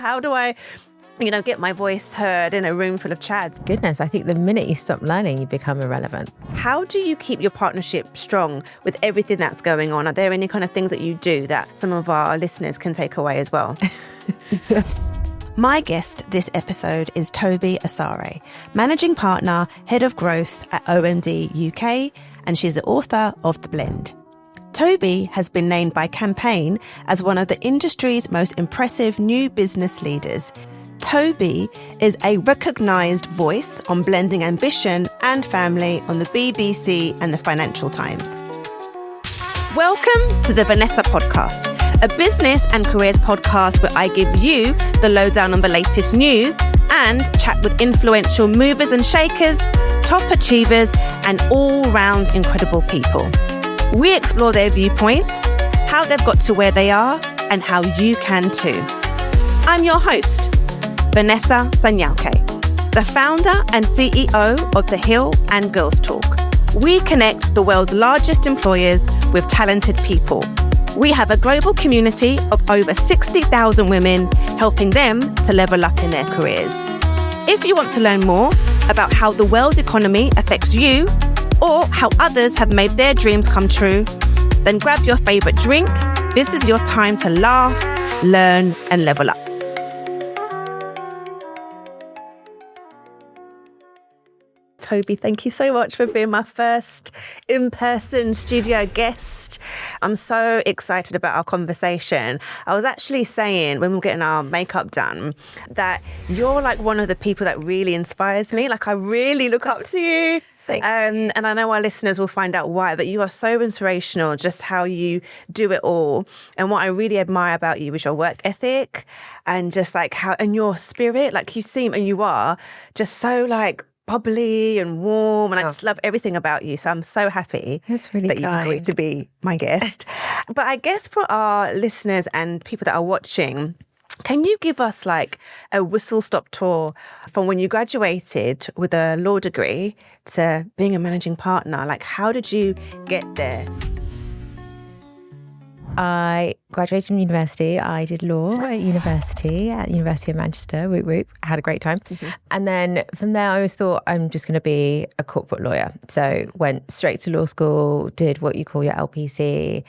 How do I, get my voice heard in a room full of chads? Goodness, I think the minute you stop learning, you become irrelevant. How do you keep your partnership strong with everything that's going on? Are there any kind of things that you do that some of our listeners can take away as well? My guest this episode is Tobi Asare, Managing Partner, Head of Growth at OMD UK, and she's the author of The Blend. Tobi has been named by Campaign as one of the industry's most impressive new business leaders. Tobi is a recognised voice on blending ambition and family on the BBC and the Financial Times. Welcome to the Vanessa Podcast, a business and careers podcast where I give you the lowdown on the latest news and chat with influential movers and shakers, top achievers, and all-round incredible people. We explore their viewpoints, how they've got to where they are, and how you can too. I'm your host, Vanessa Sanyauke, the founder and CEO of The Hill and Girls Talk. We connect the world's largest employers with talented people. We have a global community of over 60,000 women, helping them to level up in their careers. If you want to learn more about how the world economy affects you, or how others have made their dreams come true, then grab your favourite drink. This is your time to laugh, learn, and level up. Tobi, thank you so much for being my first in-person studio guest. I'm so excited about our conversation. I was actually saying when we were getting our makeup done that you're like one of the people that really inspires me. Like I really look up to you. And I know our listeners will find out why, but you are so inspirational, just how you do it all. And what I really admire about you is your work ethic and just like how, and your spirit, like you seem, and you are just so like bubbly and warm. And I just love everything about you. So I'm so happy That's really that you've agreed to be my guest. But I guess for our listeners and people that are watching, can you give us like a whistle-stop tour from when you graduated with a law degree to being a managing partner? Like, how did you get there? I graduated from university. I did law at University of Manchester. Whoop whoop. I had a great time. Mm-hmm. And then from there, I always thought I'm just going to be a corporate lawyer. So went straight to law school, did what you call your LPC.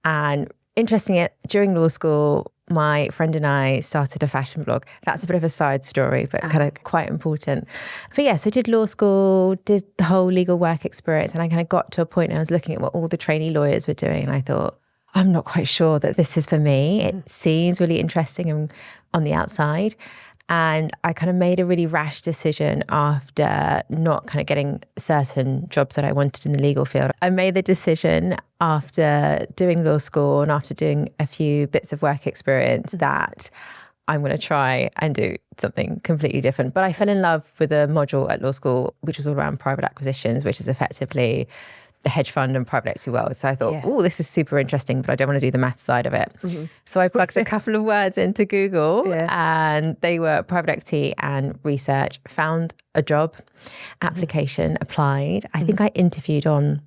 And interestingly, during law school, my friend and I started a fashion blog. That's a bit of a side story, but kind of quite important. But yeah, so I did law school, did the whole legal work experience, and I kind of got to a point where I was looking at what all the trainee lawyers were doing, and I thought, I'm not quite sure that this is for me. It seems really interesting on the outside. And I kind of made a really rash decision after not kind of getting certain jobs that I wanted in the legal field. I made the decision after doing law school and after doing a few bits of work experience that I'm going to try and do something completely different. But I fell in love with a module at law school, which was all around private acquisitions, which is effectively the hedge fund and private equity world. So I thought, oh, this is super interesting, but I don't want to do the math side of it. Mm-hmm. So I plugged a couple of words into Google and they were private equity and research, found a job, application, applied. I think I interviewed on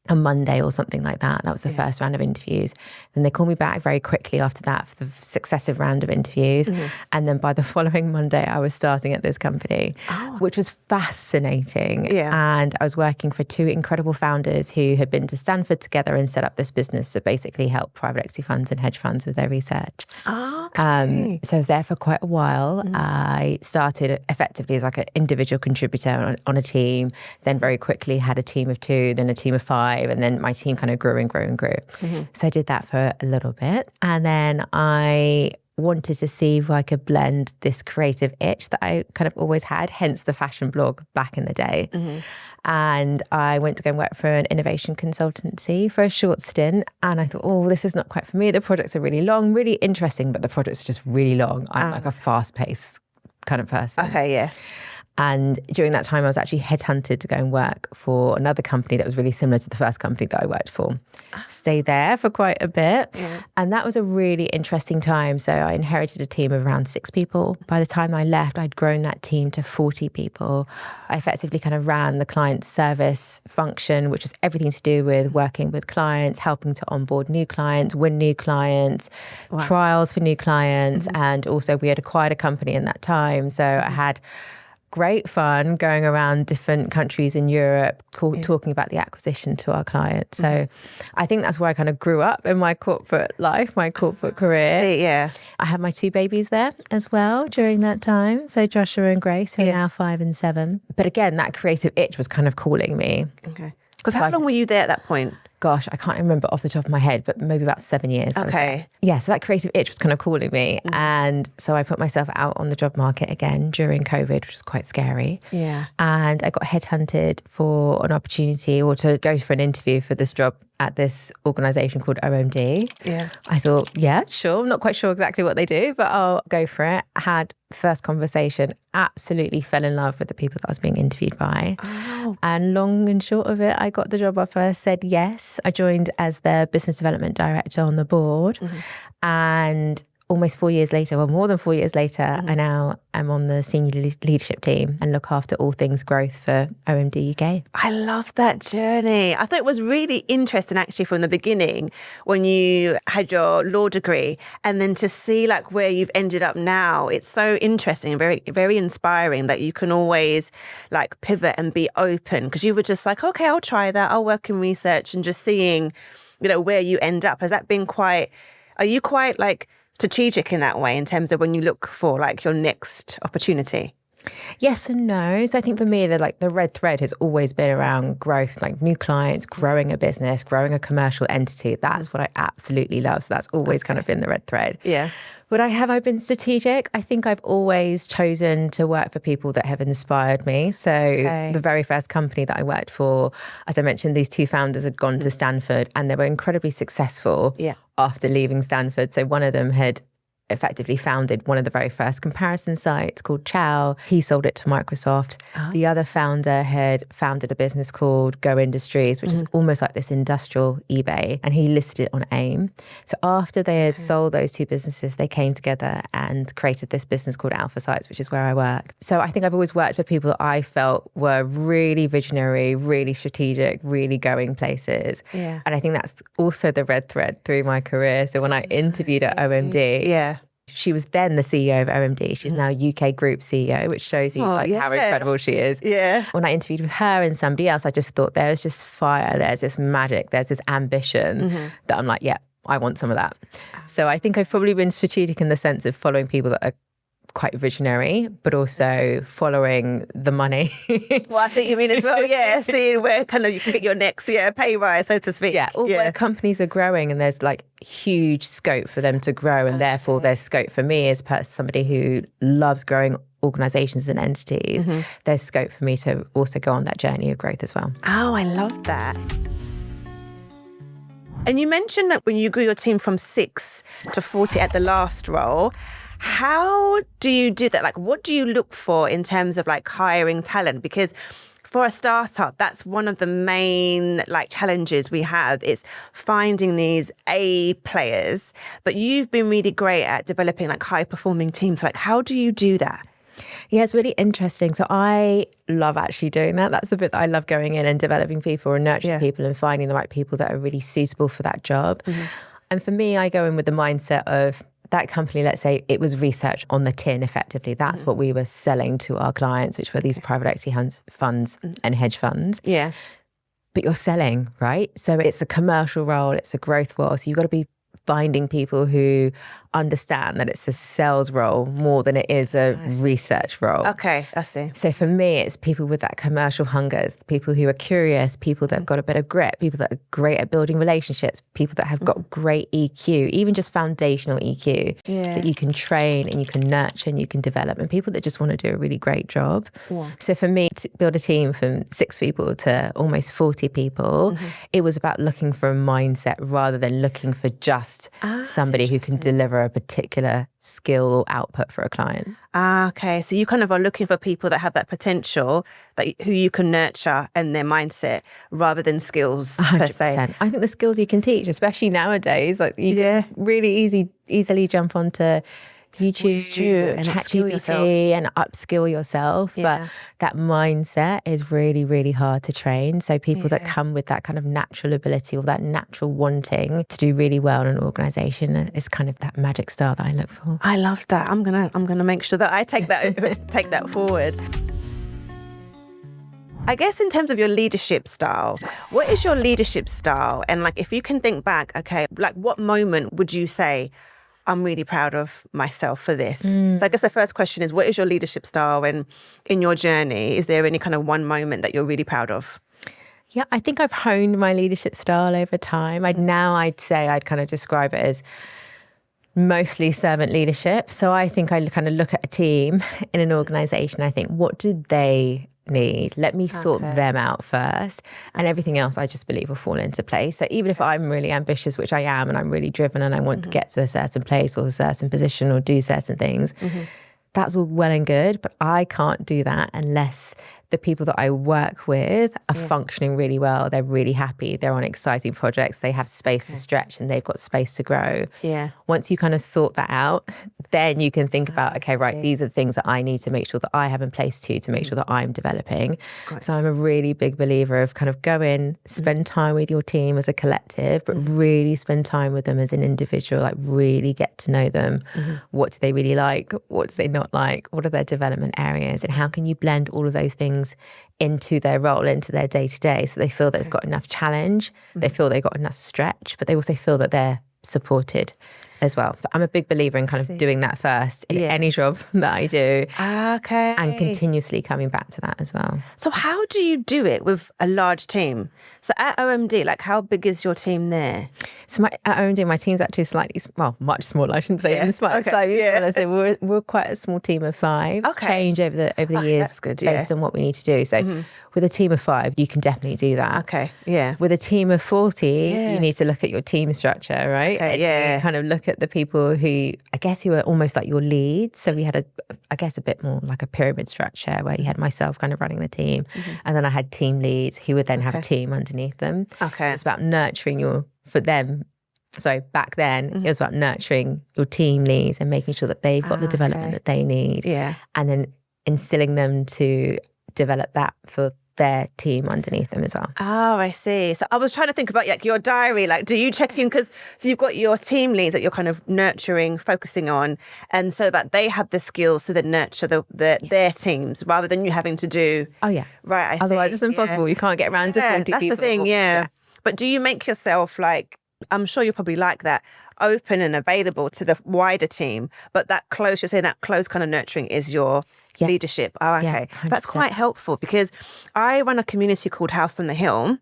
a Monday or something like that. That was the first round of interviews. Then they called me back very quickly after that for the successive round of interviews. Mm-hmm. And then by the following Monday, I was starting at this company, which was fascinating. Yeah. And I was working for two incredible founders who had been to Stanford together and set up this business to basically help private equity funds and hedge funds with their research. Okay. So I was there for quite a while. Mm-hmm. I started effectively as like an individual contributor on a team, then very quickly had a team of 2, then a team of 5. And then my team kind of grew and grew and grew. Mm-hmm. So I did that for a little bit. And then I wanted to see if I could blend this creative itch that I kind of always had, hence the fashion blog back in the day. Mm-hmm. And I went to go and work for an innovation consultancy for a short stint. And I thought, oh, this is not quite for me. The projects are really long, really interesting, but the projects are just really long. I'm like a fast-paced kind of person. Okay, yeah. And during that time, I was actually headhunted to go and work for another company that was really similar to the first company that I worked for. Stayed there for quite a bit. Yeah. And that was a really interesting time. So I inherited a team of around 6 people. By the time I left, I'd grown that team to 40 people. I effectively kind of ran the client service function, which was everything to do with working with clients, helping to onboard new clients, win new clients, trials for new clients. And also we had acquired a company in that time. So I had great fun going around different countries in Europe, talking about the acquisition to our clients. So I think that's where I kind of grew up in my corporate life, my corporate career. Yeah. I had my 2 babies there as well during that time. So Joshua and Grace, who are now 5 and 7. But again, that creative itch was kind of calling me. Okay. Because how long were you there at that point? Gosh, I can't remember off the top of my head, but maybe about 7 years. Okay. Yeah, so that creative itch was kind of calling me. And so I put myself out on the job market again during COVID, which was quite scary. Yeah. And I got headhunted for an opportunity or to go for an interview for this job at this organisation called OMD. Yeah. I thought, yeah, sure. I'm not quite sure exactly what they do, but I'll go for it. Had first conversation, absolutely fell in love with the people that I was being interviewed by. Oh. And long and short of it, I got the job offer, said yes. I joined as their business development director on the board. And almost 4 years later, well, more than 4 years later, I now am on the senior leadership team and look after all things growth for OMD UK. I love that journey. I thought it was really interesting actually from the beginning when you had your law degree and then to see like where you've ended up now. It's so interesting and very, very inspiring that you can always like pivot and be open because you were just like, okay, I'll try that. I'll work in research and just seeing, you know, where you end up. Has that been are you quite like strategic in that way in terms of when you look for like your next opportunity? Yes and no. So I think for me, the red thread has always been around growth, like new clients, growing a business, growing a commercial entity. That's what I absolutely love. So that's always kind of been the red thread. Yeah. But have I been strategic? I think I've always chosen to work for people that have inspired me. So the very first company that I worked for, as I mentioned, these 2 founders had gone to Stanford and they were incredibly successful after leaving Stanford. So one of them had effectively founded one of the very first comparison sites called Chow. He sold it to Microsoft. The other founder had founded a business called Go Industries, which is almost like this industrial eBay, and he listed it on AIM. So after they had sold those 2 businesses, they came together and created this business called Alpha Sites, which is where I worked. So I think I've always worked for people that I felt were really visionary, really strategic, really going places. Yeah. And I think that's also the red thread through my career. So when I interviewed at OMD, she was then the CEO of OMD. She's now UK Group CEO, which shows you how incredible she is. Yeah. When I interviewed with her and somebody else, I just thought there was just fire, there's this magic, there's this ambition that I'm like, yeah, I want some of that. So I think I've probably been strategic in the sense of following people that are quite visionary, but also following the money. Well, I see what you mean as well. Yeah, seeing where kind of you can get your next pay rise, so to speak. Yeah, where companies are growing and there's like huge scope for them to grow, and therefore there's scope for me as somebody who loves growing organisations and entities. There's scope for me to also go on that journey of growth as well. Oh, I love that. And you mentioned that when you grew your team from 6 to 40 at the last role, how do you do that? Like, what do you look for in terms of like hiring talent? Because for a startup, that's one of the main like challenges we have is finding these A players. But you've been really great at developing like high performing teams. Like, how do you do that? Yeah, it's really interesting. So I love actually doing that. That's the bit that I love, going in and developing people and nurturing people and finding the right people that are really suitable for that job. And for me, I go in with the mindset of that company, let's say it was research on the tin effectively. That's what we were selling to our clients, which were these private equity funds and hedge funds. Yeah. But you're selling, right? So it's a commercial role, it's a growth role. So you've got to be finding people who understand that it's a sales role more than it is a research role. Okay, I see. So for me, it's people with that commercial hunger, it's people who are curious, people that have got a bit of grit, people that are great at building relationships, people that have got great EQ, even just foundational EQ that you can train and you can nurture and you can develop, and people that just want to do a really great job. Yeah. So for me, to build a team from 6 people to almost 40 people, it was about looking for a mindset rather than looking for just somebody who can deliver a particular skill or output for a client. Okay. So you kind of are looking for people that have that potential, who you can nurture and their mindset rather than skills 100%. per se. I think the skills you can teach, especially nowadays, like you can really easily jump onto YouTube and chat upskill yourself. GPT and upskill yourself. Yeah. But that mindset is really, really hard to train. So people that come with that kind of natural ability or that natural wanting to do really well in an organization is kind of that magic star that I look for. I love that. I'm gonna make sure that I take that forward. I guess in terms of your leadership style, what is your leadership style? And like, if you can think back, okay, like what moment would you say, I'm really proud of myself for this? So I guess the first question is, what is your leadership style? And in your journey, is there any kind of one moment that you're really proud of? Yeah, I think I've honed my leadership style over time. I'd say I'd kind of describe it as mostly servant leadership. So I think I kind of look at a team in an organization. I think, what do they need? Let me sort them out first, and everything else I just believe will fall into place. So even if I'm really ambitious, which I am, and I'm really driven and I want to get to a certain place or a certain position or do certain things, that's all well and good, but I can't do that unless the people that I work with are functioning really well. They're really happy. They're on exciting projects. They have space to stretch and they've got space to grow. Yeah. Once you kind of sort that out, then you can think about, okay, right, these are the things that I need to make sure that I have in place to make sure that I'm developing. So I'm a really big believer of kind of go in, spend time with your team as a collective, but really spend time with them as an individual, like really get to know them. What do they really like? What do they not like? What are their development areas? And how can you blend all of those things into their role, into their day-to-day, so they feel that they've got enough challenge, they feel they've got enough stretch, but they also feel that they're supported as well. So I'm a big believer in kind of doing that first in any job that I do. And continuously coming back to that as well. So how do you do it with a large team? So at OMD, like how big is your team there? So at OMD, my team's actually much smaller. I shouldn't say even slightly smaller. So we're quite a small team of 5. It's changed over the years based on what we need to do. So with a team of 5, you can definitely do that. With a team of 40, you need to look at your team structure, right? You kind of look at the people who are almost like your leads. So we had a bit more like a pyramid structure where you had myself kind of running the team, and then I had team leads who would then have a team underneath them. So it's about nurturing back then it was about nurturing your team leads and making sure that they've got the development that they need, and then instilling them to develop that for their team underneath them as well. Oh, I see. So I was trying to think about like your diary. Like, do you check in? So you've got your team leads that you're kind of nurturing, focusing on, and so that they have the skills to then nurture their teams rather than you having to do. Right. Otherwise, it's impossible. You can't get around to 40 people. That's the thing. But do you make yourself like? I'm sure you're probably like that, open and available to the wider team, but you're saying that close kind of nurturing is your leadership. Oh, okay. That's quite helpful because I run a community called House on the Hill.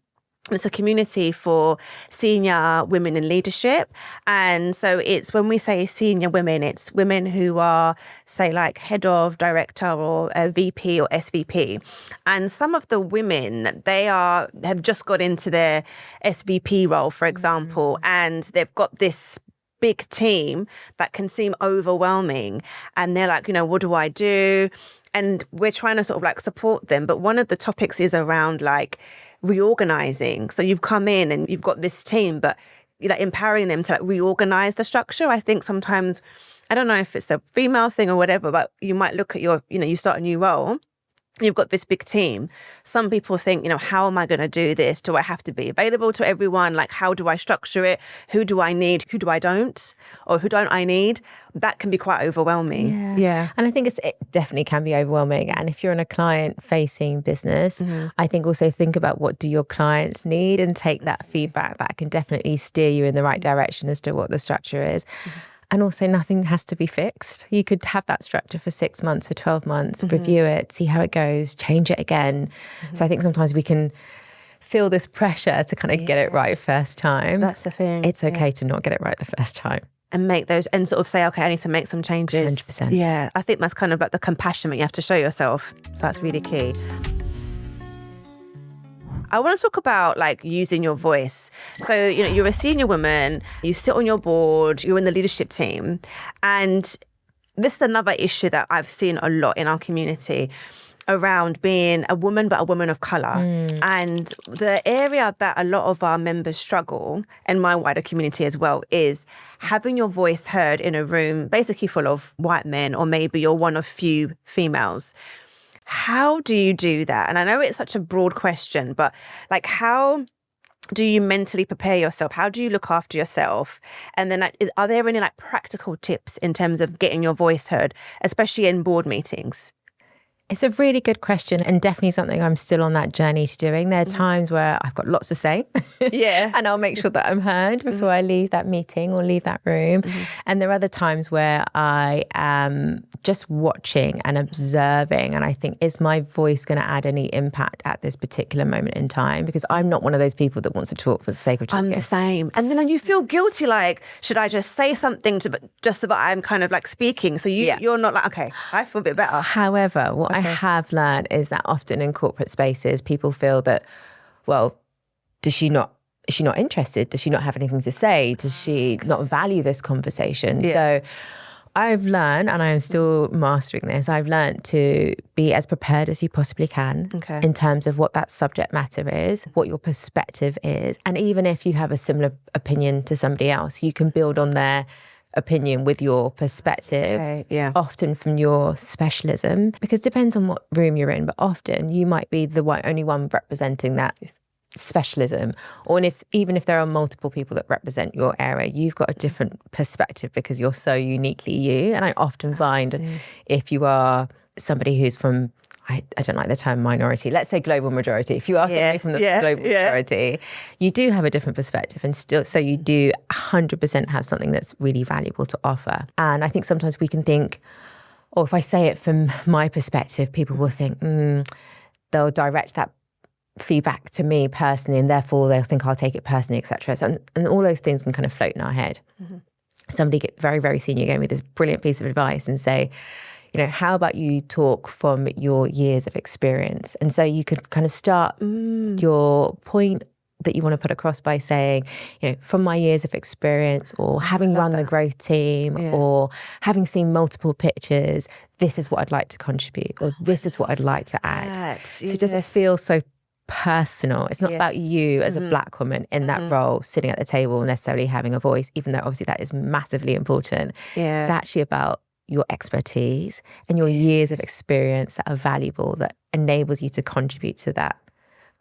It's a community for senior women in leadership. And so it's, when we say senior women, it's women who are, say, like head of, director or a VP or SVP. And some of the women, have just got into their SVP role, for example, and they've got this big team that can seem overwhelming. And they're like, what do I do? And we're trying to sort of like support them. But one of the topics is around like reorganizing. So you've come in and you've got this team, but empowering them to like reorganize the structure. I think sometimes, I don't know if it's a female thing or whatever, but you might look at you start a new role. You've got this big team. Some people think, how am I going to do this? Do I have to be available to everyone? Like, how do I structure it? Who do I need? Who do I don't? Or who don't I need? That can be quite overwhelming. Yeah. And I think it definitely can be overwhelming. And if you're in a client-facing business, I think also think about what do your clients need and take that feedback. That can definitely steer you in the right direction as to what the structure is. And also nothing has to be fixed. You could have that structure for 6 months or 12 months, review it, see how it goes, change it again. So I think sometimes we can feel this pressure to kind of get it right first time. That's the thing. It's okay to not get it right the first time. And make those, and sort of say, okay, I need to make some changes. 100%. Yeah, I think that's kind of like the compassion that you have to show yourself. So that's really key. I want to talk about like using your voice. So, you're a senior woman, you sit on your board, you're in the leadership team. And this is another issue that I've seen a lot in our community around being a woman, but a woman of colour. And the area that a lot of our members struggle, and my wider community as well, is having your voice heard in a room basically full of white men, or maybe you're one of few females. How do you do that? And I know it's such a broad question, but like, how do you mentally prepare yourself? How do you look after yourself? And then are there any like practical tips in terms of getting your voice heard, especially in board meetings? It's a really good question, and definitely something I'm still on that journey to doing. There are times where I've got lots to say, and I'll make sure that I'm heard before I leave that meeting or leave that room. And there are other times where I am just watching and observing, and I think, is my voice going to add any impact at this particular moment in time? Because I'm not one of those people that wants to talk for the sake of talking. I'm the same. And then you feel guilty, like, should I just say something just so that I'm kind of like speaking? So you're not like, okay, I feel a bit better. However, what I have learned is that often in corporate spaces, people feel that, well, is she not interested? Does she not have anything to say? Does she not value this conversation? So I've learned, and I am still mastering this, I've learned to be as prepared as you possibly can in terms of what that subject matter is, what your perspective is. And even if you have a similar opinion to somebody else, you can build on their opinion with your perspective, often from your specialism, because it depends on what room you're in, but often you might be the only one representing that specialism. Or even if there are multiple people that represent your area, you've got a different perspective because you're so uniquely you. And I often find if you are somebody who's from, I don't like the term minority, let's say global majority. If you are somebody from the global majority, you do have a different perspective, and still, so you do 100% have something that's really valuable to offer. And I think sometimes we can think, or if I say it from my perspective, people will think, they'll direct that feedback to me personally, and therefore they'll think I'll take it personally, etc. So, and all those things can kind of float in our head. Somebody very, very senior gave me this brilliant piece of advice and say, how about you talk from your years of experience? And so you could kind of start your point that you want to put across by saying, from my years of experience, or having run the growth team, or having seen multiple pitches, this is what I'd like to contribute, or this is what I'd like to add. So just feel so personal. It's not about you as a Black woman in that role, sitting at the table, necessarily having a voice, even though obviously that is massively important. It's actually about your expertise and your years of experience that are valuable, that enables you to contribute to that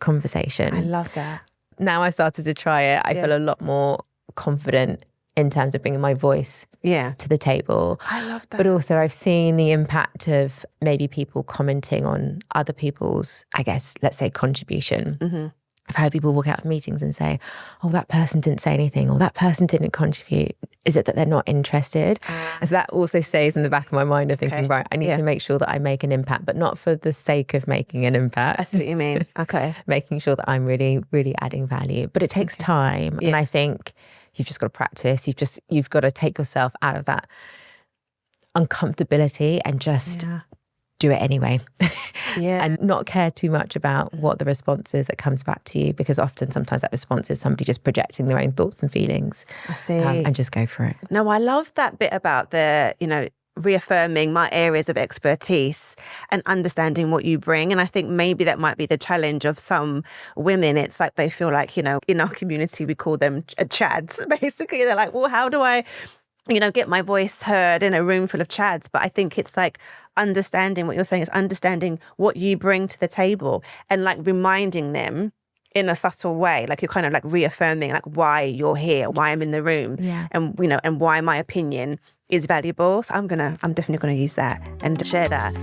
conversation. I love that. Now I started to try it, I feel a lot more confident in terms of bringing my voice to the table. I love that. But also I've seen the impact of maybe people commenting on other people's, I guess, let's say contribution. I've heard people walk out of meetings and say, oh, that person didn't say anything, or that person didn't contribute. Is it that they're not interested? And so that also stays in the back of my mind of thinking, right, I need to make sure that I make an impact, but not for the sake of making an impact. That's what you mean. Making sure that I'm really, really adding value. But it takes time. And I think you've just got to practice. You've got to take yourself out of that uncomfortability and just do it anyway. And not care too much about what the response is that comes back to you, because often sometimes that response is somebody just projecting their own thoughts and feelings. I see. And just go for it. No, I love that bit about the, reaffirming my areas of expertise and understanding what you bring. And I think maybe that might be the challenge of some women. It's like they feel like, in our community, we call them chads. Basically, they're like, well, how do I get my voice heard in a room full of chads? But I think it's like understanding what you're saying, is understanding what you bring to the table and like reminding them in a subtle way, like you're kind of like reaffirming like why you're here, why I'm in the room, and and why my opinion is valuable. So I'm definitely gonna use that and share that.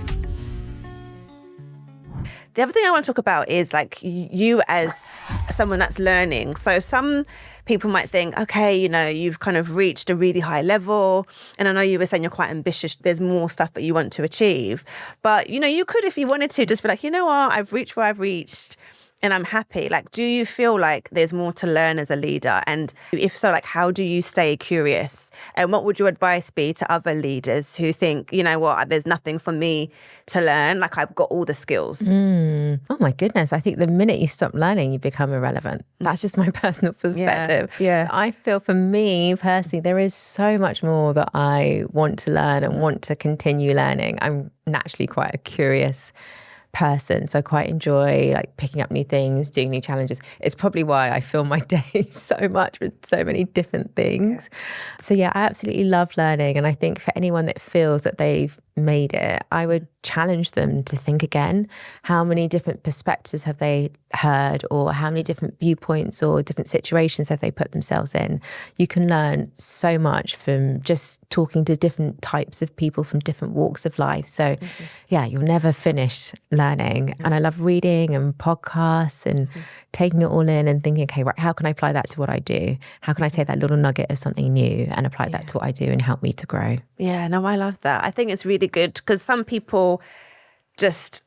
The other thing I want to talk about is like you as someone that's learning. So some people might think, okay, you've kind of reached a really high level. And I know you were saying you're quite ambitious. There's more stuff that you want to achieve. But, you could, if you wanted to, just be like, you know what, I've reached where I've reached. and I'm happy. Like, do you feel like there's more to learn as a leader? And if so, like, how do you stay curious? And what would your advice be to other leaders who think, you know what, there's nothing for me to learn, like I've got all the skills? Oh my goodness. I think the minute you stop learning, you become irrelevant. That's just my personal perspective. Yeah. I feel for me personally, there is so much more that I want to learn and want to continue learning. I'm naturally quite a curious person, so I quite enjoy like picking up new things, doing new challenges. It's probably why I fill my day so much with so many different things. So yeah, I absolutely love learning, and I think for anyone that feels that they've made it, I would challenge them to think again. How many different perspectives have they heard, or how many different viewpoints or different situations have they put themselves in? You can learn so much from just talking to different types of people from different walks of life. So yeah, you'll never finish learning. And I love reading and podcasts and taking it all in and thinking, okay, right, how can I apply that to what I do? How can I take that little nugget of something new and apply that to what I do and help me to grow? Yeah, no, I love that. I think it's really good because some people just,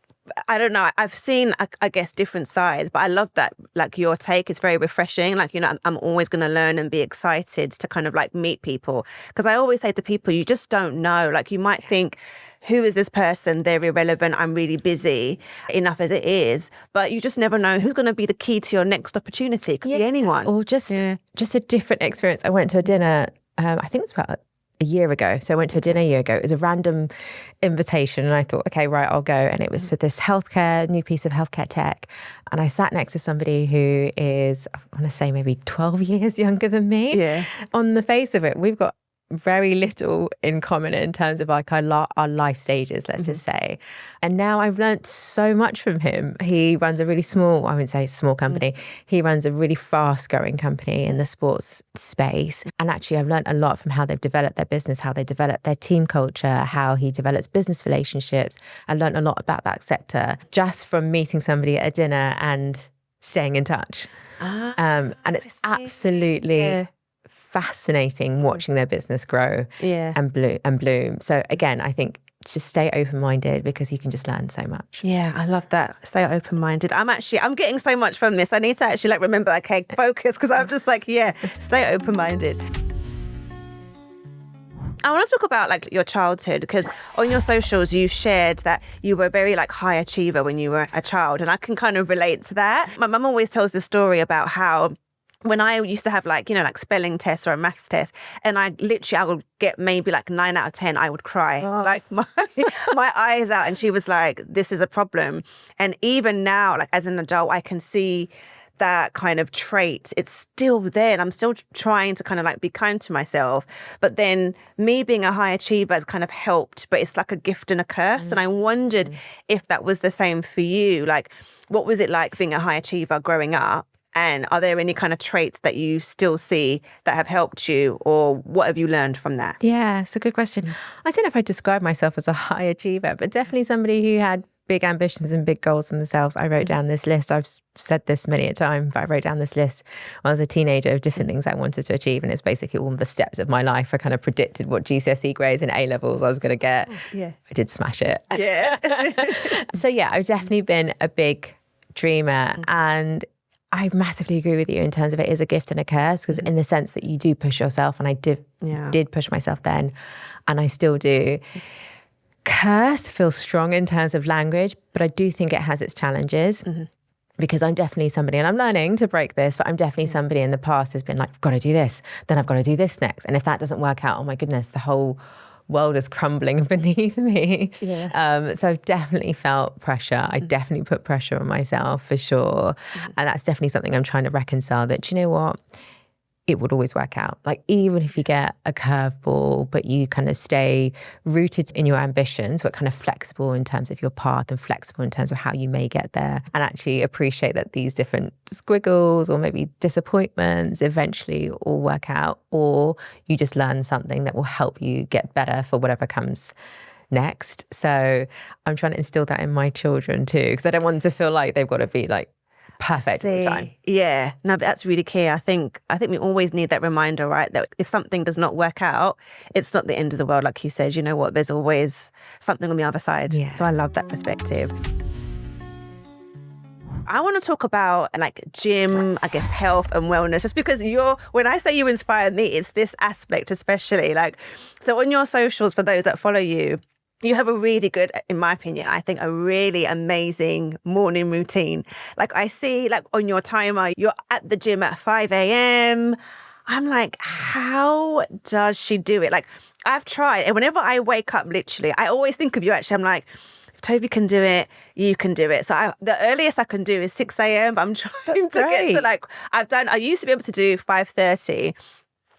I don't know, I've seen, I guess, different sides, but I love that, like, your take is very refreshing. Like, you know, I'm always going to learn and be excited to kind of like meet people. Because I always say to people, you just don't know. Like, you might think, who is this person? They're irrelevant. I'm really busy enough as it is. But you just never know who's going to be the key to your next opportunity. It could be anyone. Or just a different experience. I went to a dinner, I think it was about a year ago. So I went to a dinner a year ago. It was a random invitation and I thought, okay, right, I'll go. And it was for this new piece of healthcare tech. And I sat next to somebody who is, I want to say maybe 12 years younger than me. Yeah. On the face of it, we've got very little in common in terms of like our life stages, let's just say. And now I've learned so much from him. He runs a really small, I wouldn't say small company. He runs a really fast growing company in the sports space. And actually I've learned a lot from how they've developed their business, how they develop their team culture, how he develops business relationships. I learned a lot about that sector just from meeting somebody at a dinner and staying in touch. And it's absolutely fascinating watching their business grow and bloom. So again, I think just stay open-minded because you can just learn so much. Yeah, I love that. Stay open-minded. I'm getting so much from this. I need to actually like remember, okay, focus, because I'm just like, stay open-minded. I want to talk about like your childhood, because on your socials you've shared that you were a very like high achiever when you were a child, and I can kind of relate to that. My mum always tells the story about how when I used to have like, you know, like spelling tests or a maths test, and I would get maybe like 9 out of 10, I would cry like my eyes out. And she was like, this is a problem. And even now, like as an adult, I can see that kind of trait. It's still there. And I'm still trying to kind of like be kind to myself. But then me being a high achiever has kind of helped, but it's like a gift and a curse. And I wondered if that was the same for you. Like, what was it like being a high achiever growing up? And are there any kind of traits that you still see that have helped you, or what have you learned from that? Yeah, it's a good question. I don't know if I'd describe myself as a high achiever, but definitely somebody who had big ambitions and big goals for themselves. I wrote down this list. I've said this many a time, but I wrote down this list when I was a teenager of different things I wanted to achieve. And it's basically all the steps of my life. I kind of predicted what GCSE grades and A-levels I was going to get. Yeah. I did smash it. Yeah. So yeah, I've definitely been a big dreamer, and I massively agree with you in terms of it is a gift and a curse, because in the sense that you do push yourself, and I did push myself then, and I still do. Curse feels strong in terms of language, but I do think it has its challenges, because I'm definitely somebody, and I'm learning to break this, but I'm definitely somebody in the past has been like, I've got to do this, then I've got to do this next. And if that doesn't work out, oh my goodness, the whole world is crumbling beneath me. So I've definitely felt pressure. I definitely put pressure on myself for sure. And that's definitely something I'm trying to reconcile, that, you know what, it would always work out. Like, even if you get a curveball, but you kind of stay rooted in your ambitions, but kind of flexible in terms of your path and flexible in terms of how you may get there, and actually appreciate that these different squiggles or maybe disappointments eventually all work out, or you just learn something that will help you get better for whatever comes next. So I'm trying to instill that in my children too, because I don't want them to feel like they've got to be like perfect all the time. Yeah, no, but that's really key. I think we always need that reminder, right? That if something does not work out, it's not the end of the world. Like you said, you know what, there's always something on the other side. Yeah. So I love that perspective. I want to talk about like gym, I guess health and wellness, just because when I say you inspire me, it's this aspect especially. Like, so on your socials, for those that follow you, you have a really good, in my opinion, I think a really amazing morning routine. Like I see like on your timer, you're at the gym at 5 a.m. I'm like, how does she do it? Like I've tried, and whenever I wake up, literally, I always think of you actually. I'm like, if Toby can do it, you can do it. So the earliest I can do is 6 a.m. But I'm trying to get to like, I used to be able to do 5:30.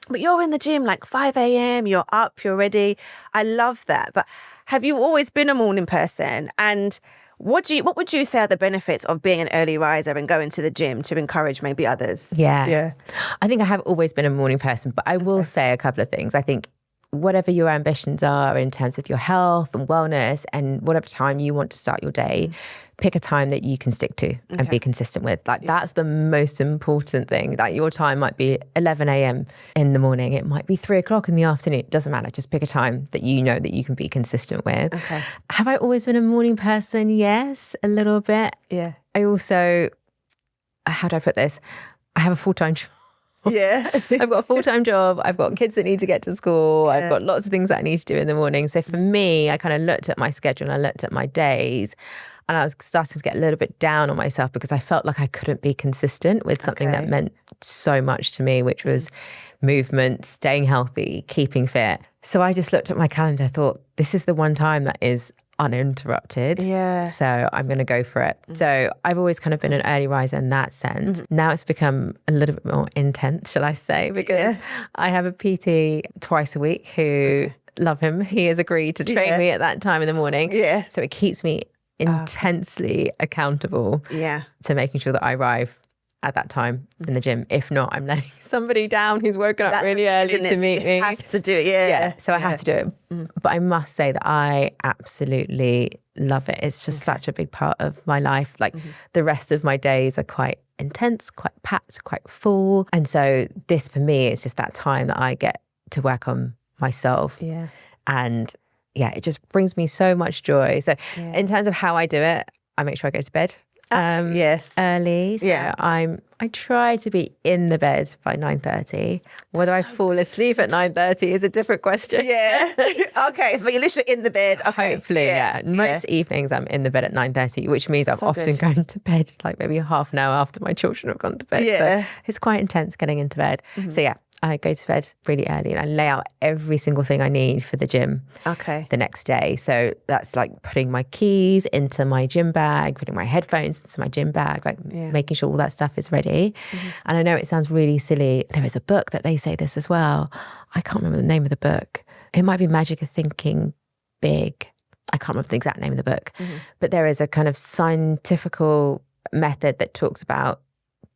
But you're in the gym like 5 a.m., you're up, you're ready. I love that. But have you always been a morning person? And what would you say are the benefits of being an early riser and going to the gym to encourage maybe others? Yeah. I think I have always been a morning person, but I will say a couple of things. I think whatever your ambitions are in terms of your health and wellness and whatever time you want to start your day, pick a time that you can stick to and be consistent with. Like that's the most important thing. Like your time might be 11 a.m. in the morning. It might be 3 o'clock in the afternoon. It doesn't matter. Just pick a time that you know that you can be consistent with. Okay. Have I always been a morning person? Yes, a little bit. Yeah. I also, how do I put this? I have a full-time job. Yeah. I've got a full-time job. I've got kids that need to get to school. I've got lots of things that I need to do in the morning. So for me, I kind of looked at my schedule and I looked at my days, and I was starting to get a little bit down on myself because I felt like I couldn't be consistent with something that meant so much to me, which was movement, staying healthy, keeping fit. So I just looked at my calendar, thought, this is the one time that is uninterrupted. Yeah. So I'm going to go for it. So I've always kind of been an early riser in that sense. Now it's become a little bit more intense, shall I say, because I have a PT twice a week who, love him, he has agreed to train me at that time in the morning. Yeah. So it keeps me intensely accountable to making sure that I arrive at that time in the gym. If not, I'm letting somebody down who's woken up really early to meet me. You have to do it, So I have to do it. But I must say that I absolutely love it. It's just such a big part of my life. Like the rest of my days are quite intense, quite packed, quite full. And so this for me is just that time that I get to work on myself. Yeah. And it just brings me so much joy. So in terms of how I do it, I make sure I go to bed early. So I try to be in the bed by 9:30. Whether I fall asleep at 9:30 is a different question. Yeah. Okay. So you're literally in the bed. Okay. Hopefully, Most evenings I'm in the bed at 9:30, which means I'm often going to bed like maybe half an hour after my children have gone to bed. So it's quite intense getting into bed. So I go to bed really early and I lay out every single thing I need for the gym the next day. So that's like putting my keys into my gym bag, putting my headphones into my gym bag, like making sure all that stuff is ready. And I know it sounds really silly. There is a book that they say this as well. I can't remember the name of the book. It might be Magic of Thinking Big. I can't remember the exact name of the book. But there is a kind of scientific method that talks about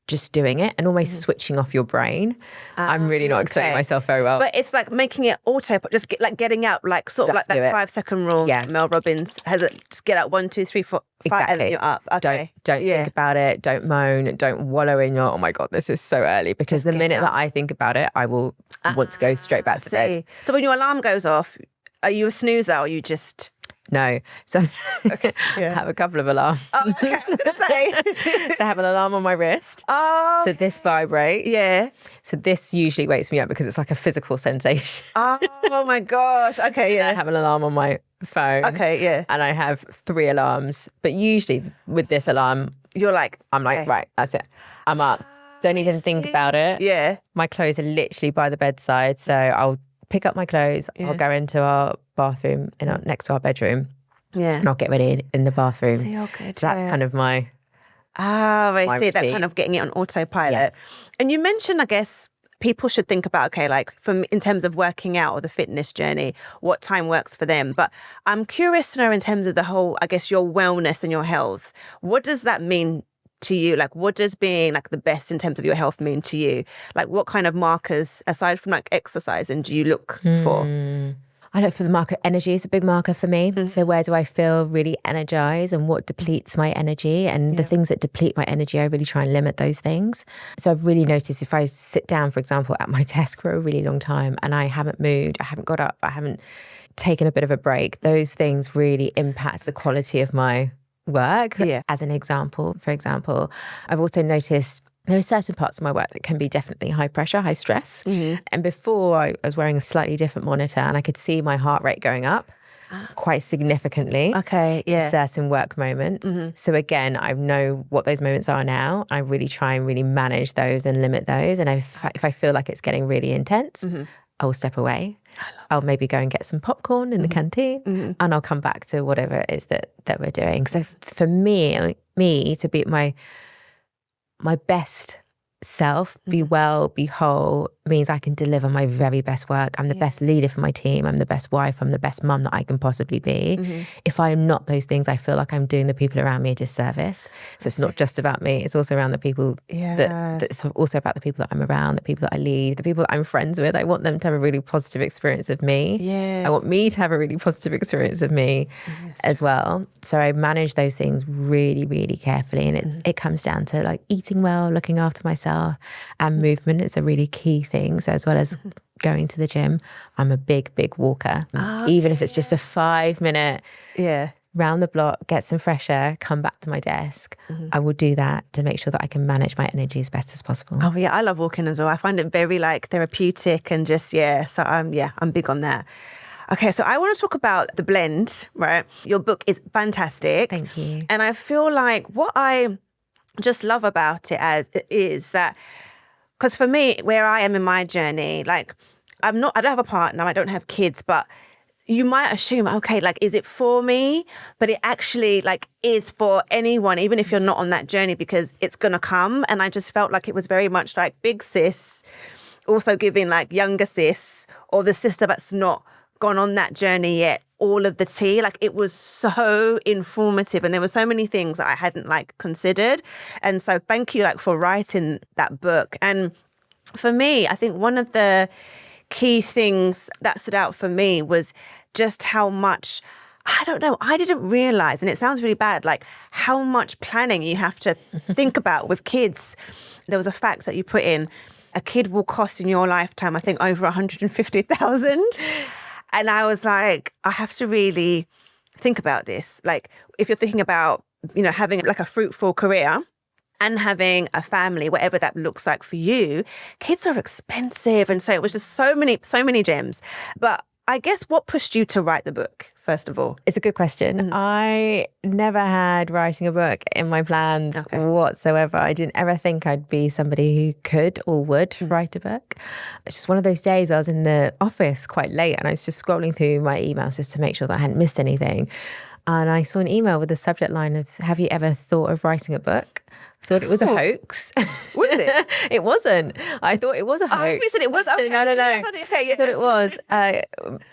just doing it and almost switching off your brain. I'm really not explaining myself very well. But it's like making it auto, just getting out, like sort of like that 5-second rule. Yeah. Mel Robbins has it. Just get out 1, 2, 3, 4, 5, and then you're up. Okay. Don't think about it. Don't moan. Don't wallow in your, oh my God, this is so early. Because the minute that I think about it, I will want to go straight back to bed. So when your alarm goes off, are you a snoozer or are you just... No. So I have a couple of alarms. Oh, okay. I was going to say. So I have an alarm on my wrist. Oh. So this vibrates. Yeah. So this usually wakes me up because it's like a physical sensation. Oh my gosh. Okay, yeah. I have an alarm on my phone. Okay, yeah. And I have 3 alarms. But usually with this alarm, I'm like, right, that's it. I'm up. Don't even think about it. Yeah. My clothes are literally by the bedside. So I'll pick up my clothes. I'll go into our bathroom next to our bedroom. Yeah. And I'll get ready in the bathroom. So that's kind of my I see. routine. That kind of getting it on autopilot. Yeah. And you mentioned, I guess, people should think about, okay, like in terms of working out or the fitness journey, what time works for them. But I'm curious to know in terms of the whole, I guess, your wellness and your health, what does that mean to you? Like, what does being like the best in terms of your health mean to you? Like, what kind of markers, aside from like exercising, do you look for? I look for the marker. Energy is a big marker for me. So where do I feel really energized and what depletes my energy? And the things that deplete my energy, I really try and limit those things. So I've really noticed if I sit down, for example, at my desk for a really long time and I haven't moved, I haven't got up, I haven't taken a bit of a break, those things really impact the quality of my work. Yeah. As an example, for example, I've also noticed there are certain parts of my work that can be definitely high pressure, high stress. And before I was wearing a slightly different monitor and I could see my heart rate going up quite significantly. Okay, yeah. Certain work moments. So again, I know what those moments are now. I really try and really manage those and limit those. And if I feel like it's getting really intense, I'll step away. I'll maybe go and get some popcorn in the canteen and I'll come back to whatever it is that we're doing. So for me to be my best self, be well, be whole, means I can deliver my very best work. I'm the best leader for my team. I'm the best wife. I'm the best mum that I can possibly be. If I'm not those things, I feel like I'm doing the people around me a disservice. So it's not just about me. It's also around the people it's also about the people that I'm around, the people that I lead, the people that I'm friends with. I want them to have a really positive experience of me. I want me to have a really positive experience of me as well. So I manage those things really, really carefully. And it comes down to like eating well, looking after myself, and movement is a really key thing. So as well as going to the gym, I'm a big walker. Even if it's just a 5-minute round the block, get some fresh air, come back to my desk, I will do that to make sure that I can manage my energy as best as possible. Oh yeah, I love walking as well. I find it very like therapeutic and just, so I'm big on that. Okay, so I want to talk about The Blend, right? Your book is fantastic. Thank you. And I feel like what I just love about it is that, because for me, where I am in my journey, like I don't have a partner, I don't have kids, but you might assume, okay, like, is it for me? But it actually like is for anyone, even if you're not on that journey, because it's going to come. And I just felt like it was very much like big sis, also giving like younger sis or the sister that's not gone on that journey yet, all of the tea. Like it was so informative and there were so many things that I hadn't like considered. And so thank you like for writing that book. And for me, I think one of the key things that stood out for me was just how much, I don't know, I didn't realize, and it sounds really bad, like how much planning you have to think about with kids. There was a fact that you put in, a kid will cost in your lifetime, I think over 150,000. And I was like, I have to really think about this. Like, if you're thinking about, having like a fruitful career and having a family, whatever that looks like for you, kids are expensive. And so it was just so many gems. But I guess what pushed you to write the book, first of all? It's a good question. I never had writing a book in my plans whatsoever. I didn't ever think I'd be somebody who could or would write a book. It's just one of those days I was in the office quite late and I was just scrolling through my emails just to make sure that I hadn't missed anything. And I saw an email with the subject line of, have you ever thought of writing a book? I thought it was a hoax. Was it? It wasn't. I thought it was a hoax. You said it was? Okay. No. I thought it was. I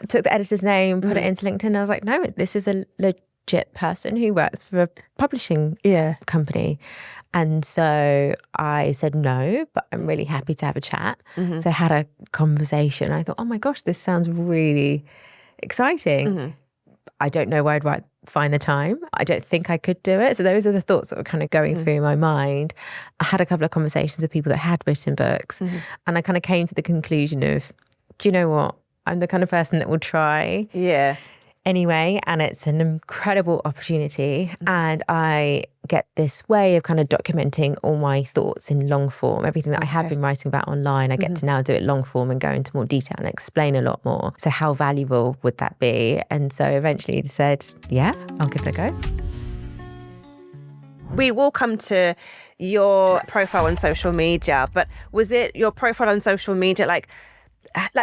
took the editor's name, put it into LinkedIn. And I was like, no, this is a legit person who works for a publishing company. And so I said no, but I'm really happy to have a chat. So I had a conversation. I thought, oh my gosh, this sounds really exciting. I don't know where I'd find the time. I don't think I could do it. So those are the thoughts that were kind of going through my mind. I had a couple of conversations with people that had written books and I kind of came to the conclusion of, do you know what? I'm the kind of person that will try anyway, and it's an incredible opportunity. And I get this way of kind of documenting all my thoughts in long form, everything that I have been writing about online. I get to now do it long form and go into more detail and explain a lot more. So how valuable would that be? And so eventually said, yeah, I'll give it a go. We will come to your profile on social media, but was it your profile on social media like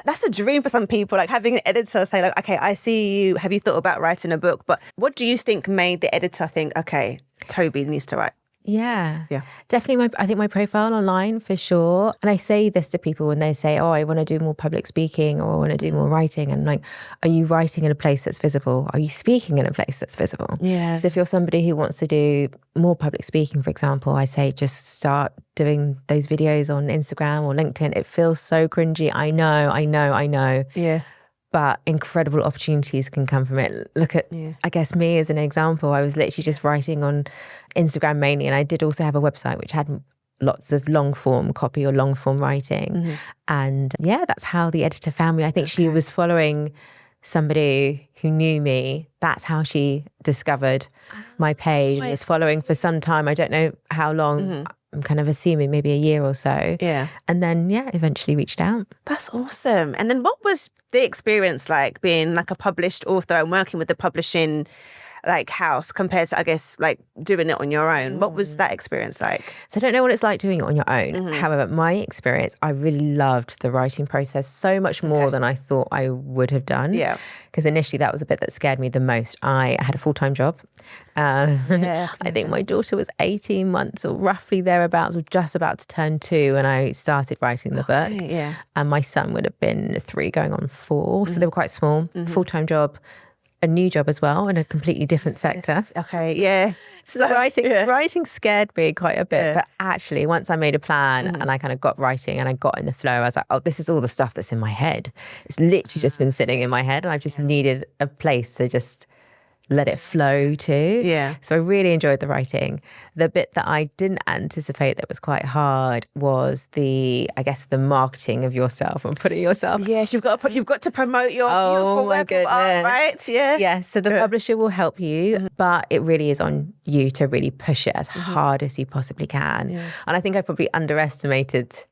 that's a dream for some people, like having an editor say like, okay, I see you, have you thought about writing a book? But what do you think made the editor think, okay, Toby needs to write? Yeah, definitely. I think my profile online for sure. And I say this to people when they say, oh, I want to do more public speaking or I want to do more writing. And like, are you writing in a place that's visible? Are you speaking in a place that's visible? Yeah. So if you're somebody who wants to do more public speaking, for example, I say just start doing those videos on Instagram or LinkedIn. It feels so cringy. I know. Yeah. But incredible opportunities can come from it. Look at, I guess, me as an example. I was literally just writing on Instagram mainly, and I did also have a website which had lots of long form copy or long form writing. And yeah, that's how the editor found me. I think she was following somebody who knew me, that's how she discovered my page and was following for some time. I don't know how long. I'm kind of assuming maybe a year or so. Yeah. And then, eventually reached out. That's awesome. And then what was the experience like being like a published author and working with the publishing like house compared to, I guess, like doing it on your own? What was that experience like? So I don't know what it's like doing it on your own. However, my experience, I really loved the writing process so much more than I thought I would have done. Yeah. Because initially that was a bit that scared me the most. I had a full-time job. I think my daughter was 18 months or roughly thereabouts, or just about to turn 2 when I started writing the book. Yeah. And my son would have been 3 going on 4. So they were quite small. Full-time job. A new job as well in a completely different sector. Okay, yeah. So writing scared me quite a bit, but actually once I made a plan and I kind of got writing and I got in the flow, I was like, oh, this is all the stuff that's in my head. It's literally just been sitting in my head and I've just needed a place to just let it flow to. Yeah. So I really enjoyed the writing. The bit that I didn't anticipate that was quite hard was the marketing of yourself and putting yourself. Yes, you've got to promote your beautiful work of art, right? Yeah. Yeah. So the publisher will help you, but it really is on you to really push it as hard as you possibly can. Yeah. And I think I probably underestimated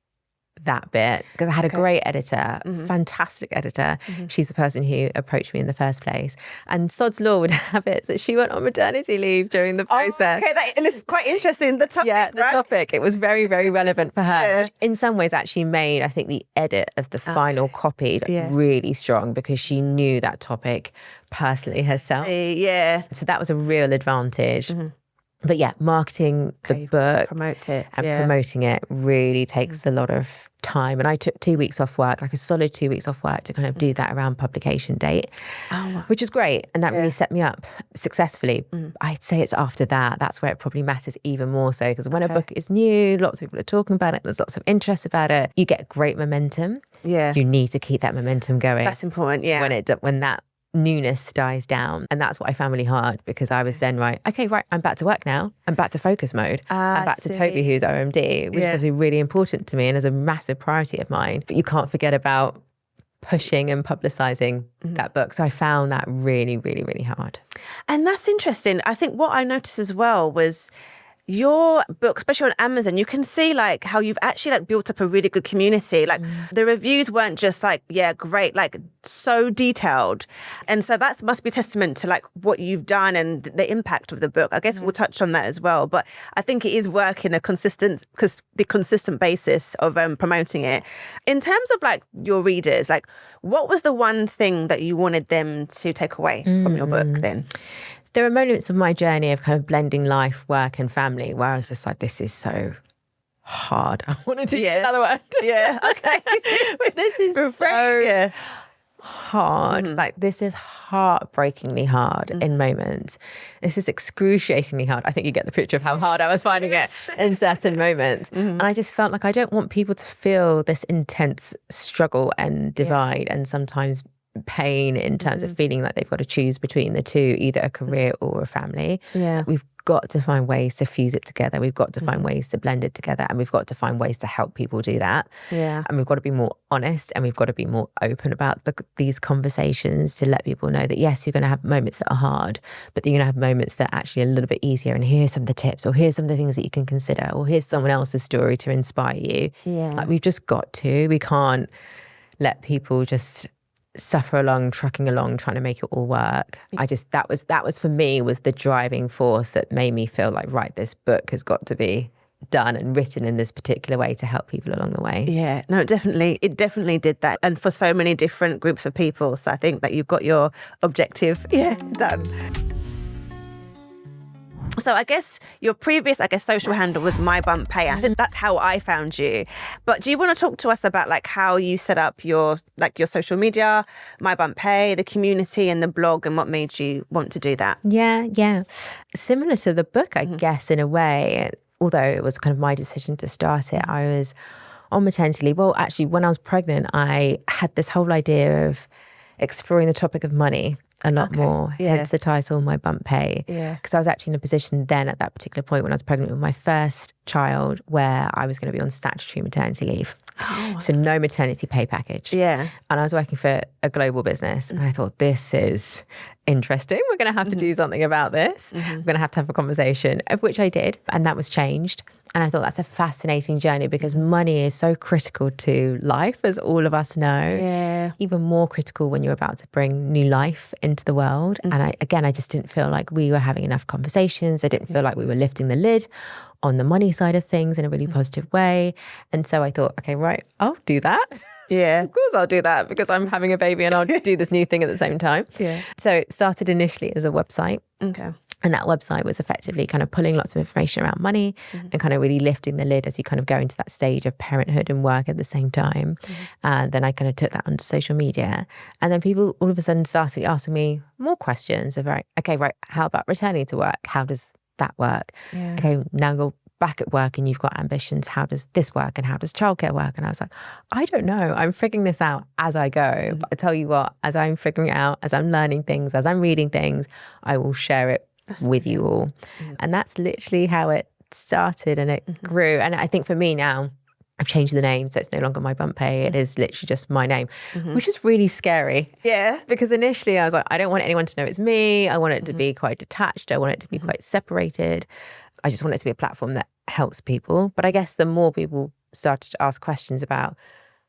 that bit because I had a great editor, fantastic editor. She's the person who approached me in the first place. And Sod's Law would have it that she went on maternity leave during the process. And it's quite interesting, the topic, the topic. It was very, very relevant for her. Which in some ways actually made, I think, the edit of the final copy really strong because she knew that topic personally herself. So that was a real advantage. But marketing the book promoting it really takes a lot of time. And I took 2 weeks off work, like a solid 2 weeks off work to kind of do that around publication date, which is great. And that really set me up successfully. I'd say it's after that's where it probably matters even more so, because when a book is new, lots of people are talking about it, there's lots of interest about it, you get great momentum. Yeah. You need to keep that momentum going. That's important, When that newness dies down. And that's what I found really hard because I was then I'm back to work now. I'm back to focus mode. I'm back to Toby, who's OMD, which is obviously really important to me and is a massive priority of mine. But you can't forget about pushing and publicising that book. So I found that really, really, really hard. And that's interesting. I think what I noticed as well was your book, especially on Amazon, you can see like how you've actually like built up a really good community. Like the reviews weren't just like, great, like so detailed. And so that must be testament to like what you've done and the impact of the book. I guess we'll touch on that as well. But I think it is working the consistent basis of promoting it. In terms of like your readers, like what was the one thing that you wanted them to take away from your book then? There are moments of my journey of kind of blending life, work and family where I was just like, this is so hard. I wanted to use another word. Yeah, okay. This is so hard. Like this is heartbreakingly hard in moments. This is excruciatingly hard. I think you get the picture of how hard I was finding it in certain moments. And I just felt like I don't want people to feel this intense struggle and divide and sometimes pain in terms of feeling like they've got to choose between the two, either a career or a family. Yeah. We've got to find ways to fuse it together. We've got to find ways to blend it together, and we've got to find ways to help people do that. Yeah. And we've got to be more honest and we've got to be more open about these conversations to let people know that yes, you're going to have moments that are hard, but then you're going to have moments that are actually a little bit easier, and here's some of the tips, or here's some of the things that you can consider, or here's someone else's story to inspire you. Yeah. Like we've just got to. We can't let people just suffer along, trucking along, trying to make it all work. That was for me was the driving force that made me feel like, right, this book has got to be done and written in this particular way to help people along the way. Yeah, no, it definitely did that. And for so many different groups of people. So I think that you've got your objective done. So I guess your previous, social handle was My Bump Pay. I think that's how I found you. But do you want to talk to us about like how you set up your social media, My Bump Pay, the community and the blog, and what made you want to do that? Yeah. Similar to the book, I guess, in a way, although it was kind of my decision to start it. I was on maternity leave. Well, actually, when I was pregnant, I had this whole idea of exploring the topic of money a lot more, hence the title My Bump Pay, because I was actually in a position then at that particular point when I was pregnant with my first child where I was going to be on statutory maternity leave. So no maternity pay package. Yeah. And I was working for a global business and I thought, this is interesting. We're going to have to do something about this. We're going to have a conversation, of which I did. And that was changed. And I thought that's a fascinating journey because money is so critical to life, as all of us know. Yeah. Even more critical when you're about to bring new life into the world. And I just didn't feel like we were having enough conversations. I didn't feel like we were lifting the lid on the money side of things in a really positive way. And so I thought, okay, right, I'll do that. Yeah. Of course I'll do that because I'm having a baby and I'll do this new thing at the same time. Yeah. So it started initially as a website. Okay. And that website was effectively kind of pulling lots of information around money and kind of really lifting the lid as you kind of go into that stage of parenthood and work at the same time. And then I kind of took that onto social media. And then people all of a sudden started asking me more questions of, right, okay, right, how about returning to work? How does that work? Yeah. Okay, now you're back at work and you've got ambitions. How does this work? And how does childcare work? And I was like, I don't know. I'm figuring this out as I go. But I tell you what, as I'm figuring it out, as I'm learning things, as I'm reading things, I will share it with you all. And that's literally how it started and it grew. And I think for me now, I've changed the name, so it's no longer my bump pay. It is literally just my name, which is really scary. Yeah. Because initially I was like, I don't want anyone to know it's me. I want it to be quite detached. I want it to be quite separated. I just want it to be a platform that helps people. But I guess the more people started to ask questions about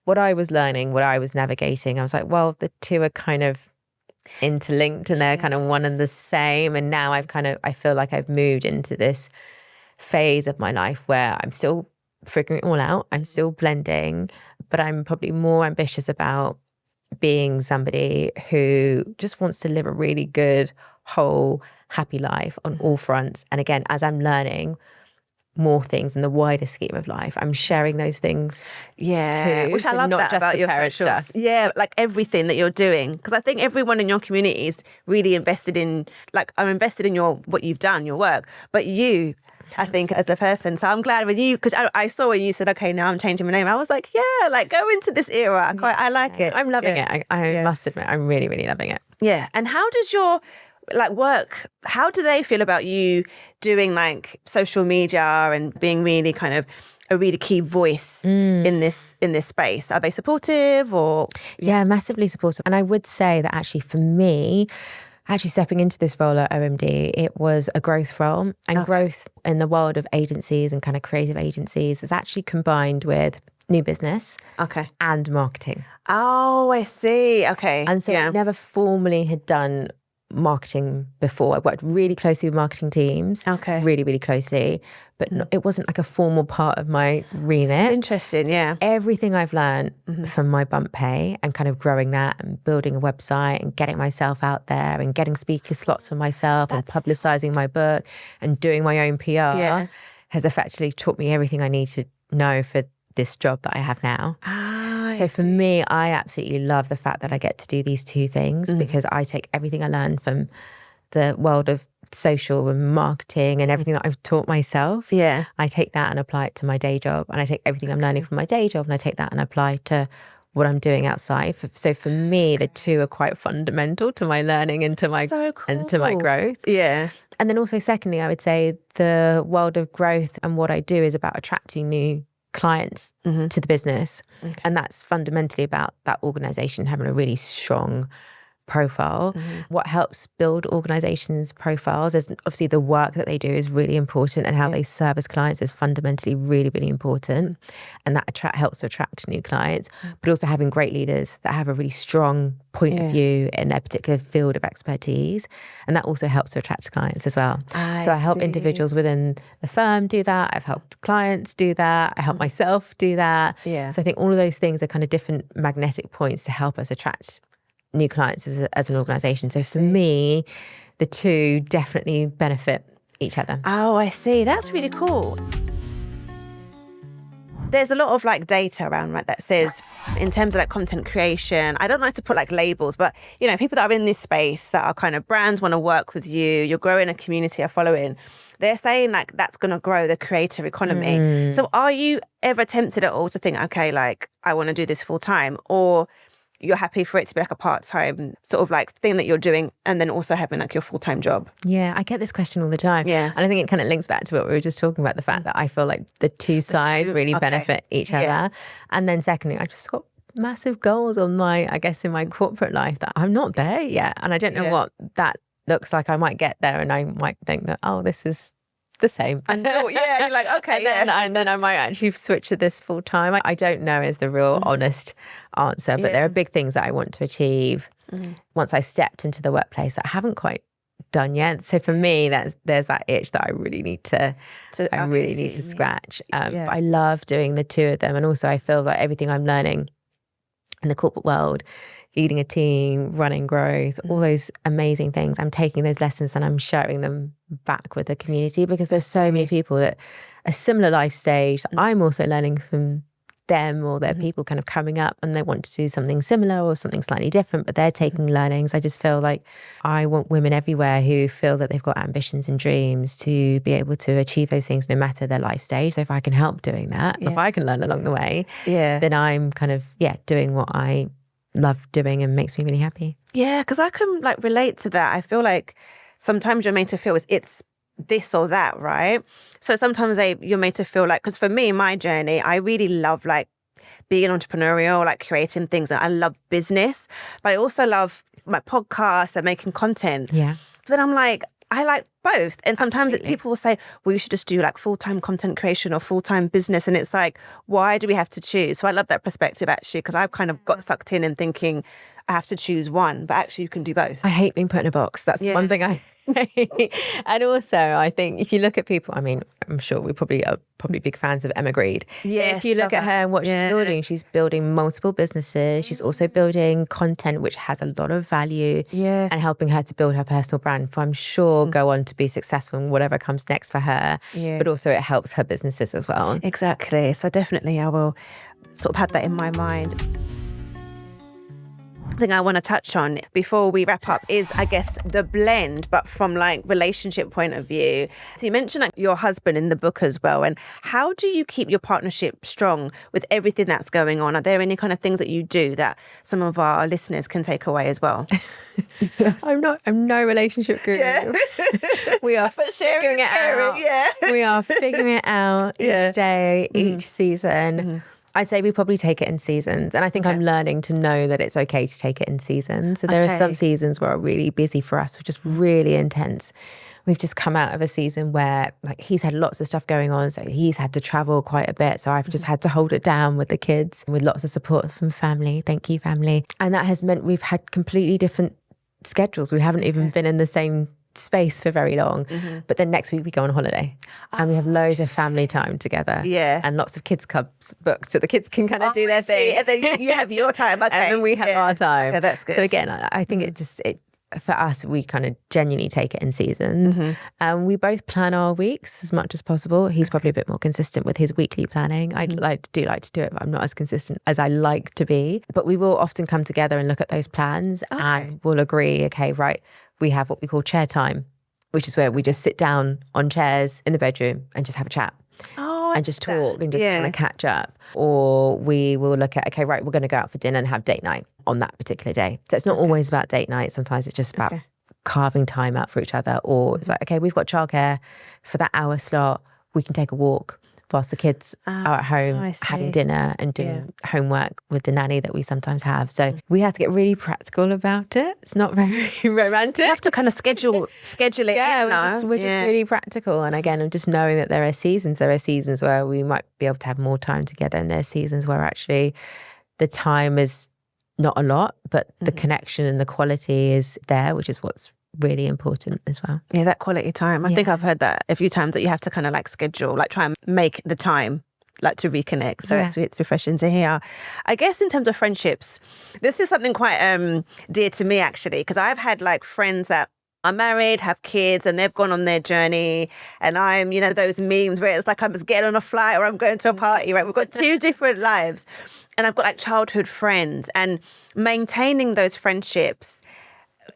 what I was learning, what I was navigating, I was like, well, the two are kind of interlinked and they're kind of one and the same. And now I feel like I've moved into this phase of my life where I'm still figuring it all out. I'm still blending, but I'm probably more ambitious about being somebody who just wants to live a really good, whole, happy life on all fronts. And again, as I'm learning more things in the wider scheme of life, I'm sharing those things too. Which I So love not that just about the your parent socials. stuff. Yeah, like everything that you're doing. Because I think everyone in your community is really invested in, like, I'm invested in what you've done, your work. But you, I think, as a person. So I'm glad because I saw when you said, okay, now I'm changing my name. I was like, yeah, like go into this era. I like it. I'm loving it. I must admit, I'm really, really loving it. Yeah. And how does your work, how do they feel about you doing like social media and being really kind of a really key voice in this space? Are they supportive or? Yeah, massively supportive. And I would say that actually for me, stepping into this role at OMD, it was a growth role, and growth in the world of agencies and kind of creative agencies is actually combined with new business and marketing. Oh, I see. Okay. And so I never formally had done marketing before. I worked really closely with marketing teams, really, really closely, but it wasn't like a formal part of my remit. It's interesting, yeah. Everything I've learned from my bump pay and kind of growing that and building a website and getting myself out there and getting speaker slots for myself and publicising my book and doing my own PR has effectively taught me everything I need to know for this job that I have now. So for me, I absolutely love the fact that I get to do these two things because I take everything I learned from the world of social and marketing and everything that I've taught myself. Yeah. I take that and apply it to my day job, and I take everything I'm learning from my day job and I take that and apply to what I'm doing outside. So for me, the two are quite fundamental to my learning and to my and to my growth. Yeah. And then also secondly, I would say the world of growth and what I do is about attracting new clients to the business. And that's fundamentally about that organisation having a really strong profile. What helps build organisations' profiles is obviously the work that they do is really important, and how they service clients is fundamentally really, really important. And that helps to attract new clients, but also having great leaders that have a really strong point of view in their particular field of expertise. And that also helps to attract clients as well. So I help individuals within the firm do that. I've helped clients do that. I help myself do that. Yeah. So I think all of those things are kind of different magnetic points to help us attract new clients as an organisation. So for me, the two definitely benefit each other. Oh, I see. That's really cool. There's a lot of like data around that says in terms of like content creation, I don't like to put like labels, but you know, people that are in this space that are kind of brands want to work with you, you're growing a community, a following, they're saying like that's going to grow the creator economy. So are you ever tempted at all to think, okay, like I want to do this full time? Or you're happy for it to be like a part-time sort of like thing that you're doing and then also having like your full-time job? Yeah, I get this question all the time. Yeah. And I think it kind of links back to what we were just talking about, the fact that I feel like the two sides really benefit each other. And then secondly, I just got massive goals on in my corporate life that I'm not there yet. And I don't know what that looks like. I might get there and I might think that, oh, this is the same. And you're like, okay, and then I might actually switch to this full time. I don't know is the real honest answer, but there are big things that I want to achieve once I stepped into the workplace that I haven't quite done yet. So for me, there's that itch that I really need to scratch. But I love doing the two of them, and also I feel that everything I'm learning in the corporate world, leading a team, running growth, all those amazing things, I'm taking those lessons and I'm sharing them back with the community, because there's so many people at a similar life stage that I'm also learning from them, or they're people kind of coming up and they want to do something similar or something slightly different, but they're taking learnings. I just feel like I want women everywhere who feel that they've got ambitions and dreams to be able to achieve those things no matter their life stage. So if I can help doing that, if I can learn along the way, then I'm kind of, doing what I love doing and makes me really happy. Yeah, because I can like relate to that. I feel like sometimes you're made to feel it's this or that, right? So sometimes you're made to feel like, because for me, my journey, I really love like being entrepreneurial, like creating things, and I love business, but I also love my podcast and making content. Yeah. But then I'm like, I like both. And sometimes people will say, well, you should just do like full-time content creation or full-time business. And it's like, why do we have to choose? So I love that perspective actually, because I've kind of got sucked in and thinking I have to choose one, but actually you can do both. I hate being put in a box. That's one thing I and also I think if you look at people, I mean, I'm sure we are big fans of Emma Grede. Yes, if you look at her and what she's building multiple businesses. She's also building content which has a lot of value and helping her to build her personal brand for, I'm sure, go on to be successful in whatever comes next for her. But also it helps her businesses as well. Exactly. So definitely I will sort of have that in my mind. Thing I want to touch on before we wrap up is, I guess, the blend, but from like relationship point of view. So you mentioned like your husband in the book as well, and how do you keep your partnership strong with everything that's going on? Are there any kind of things that you do that some of our listeners can take away as well? I'm no relationship guru. We are figuring it out. We are figuring it out each day, each season. I'd say we probably take it in seasons. And I think I'm learning to know that it's okay to take it in seasons. So there are some seasons where are really busy for us, which is really intense. We've just come out of a season where like he's had lots of stuff going on. So he's had to travel quite a bit. So I've just had to hold it down with the kids, with lots of support from family. Thank you, family. And that has meant we've had completely different schedules. We haven't even been in the same space for very long. But then next week we go on holiday and we have loads of family time together and lots of kids clubs booked so the kids can kind of do their thing, and then you have your time. Okay. And then we have our time. Okay, that's good. So again, I think it for us, we kind of genuinely take it in seasons. We both plan our weeks as much as possible. He's probably a bit more consistent with his weekly planning. I like to do it, but I'm not as consistent as I like to be. But we will often come together and look at those plans and we'll agree, okay, right, we have what we call chair time, which is where we just sit down on chairs in the bedroom and just have a chat. And just talk and just kind of catch up. Or we will look at, okay, right, we're going to go out for dinner and have date night on that particular day. So it's not always about date night. Sometimes it's just about carving time out for each other. Or it's like, okay, we've got childcare for that hour slot. We can take a walk whilst the kids are at home having dinner and doing homework with the nanny that we sometimes have. So we have to get really practical about it. It's not very romantic. You have to kind of schedule it. Yeah, we're just really practical. And again, I'm just knowing that there are seasons. There are seasons where we might be able to have more time together, and there's seasons where actually the time is not a lot, but the connection and the quality is there, which is what's really important as well. Yeah, that quality time. I think I've heard that a few times, that you have to kind of like schedule, like try and make the time like to reconnect. So it's refreshing to hear. I guess in terms of friendships, this is something quite dear to me actually, because I've had like friends that are married, have kids, and they've gone on their journey. And I'm, those memes where it's like I'm just getting on a flight or I'm going to a party, right? We've got two different lives. And I've got like childhood friends, and maintaining those friendships,